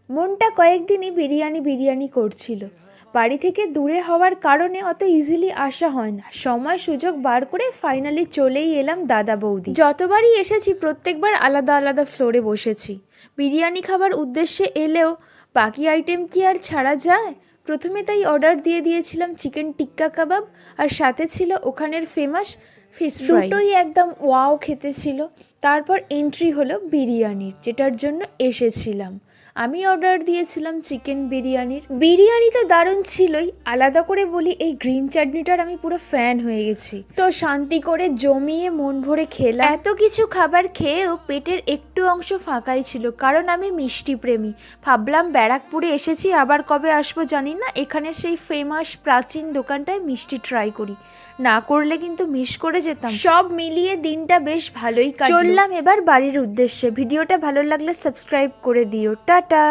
মনটা কয়েকদিনই বিরিয়ানি বিরিয়ানি করছিল। বাড়ি থেকে দূরে হওয়ার কারণে অত ইজিলি আসা হয় না। সময় সুযোগ বার করে ফাইনালি চলেই এলাম দাদা বৌদি। যতবারই এসেছি প্রত্যেকবার আলাদা আলাদা ফ্লোরে বসেছি। বিরিয়ানি খাবার উদ্দেশ্যে এলেও বাকি আইটেম কি আর ছাড়া যায়? প্রথমে তাই অর্ডার দিয়ে দিয়েছিলাম চিকেন টিক্কা কাবাব, আর সাথে ছিল ওখানের ফেমাস ফিশ ফ্রাই। দুটোই একদম ওয়াও খেতে ছিল। তারপর এন্ট্রি হলো বিরিয়ানির, যেটার জন্য এসেছিলাম। আমি অর্ডার দিয়েছিলাম চিকেন বিরিয়ানির। বিরিয়ানি তো দারুণ ছিলই, আলাদা করে বলি এই গ্রিন চাটনিটার আমি পুরো ফ্যান হয়ে গেছি। তো শান্তি করে জমিয়ে মন ভরে খেলাম। এত কিছু খাবার খেয়েও পেটের একটু অংশ ফাঁকাই ছিল, কারণ আমি মিষ্টি প্রেমী। ভাবলাম ব্যারাকপুরে এসেছি, আবার কবে আসবো জানি না, এখানের সেই ফেমাস প্রাচীন দোকানটায় মিষ্টি ট্রাই করি। না করলে কিন্তু মিস করে যেতাম। সব মিলিয়ে দিনটা বেশ ভালোই কাটলো। চললাম এবার বাড়ির উদ্দেশ্যে। ভিডিওটা ভালো লাগলে সাবস্ক্রাইব করে দিও। টাটা।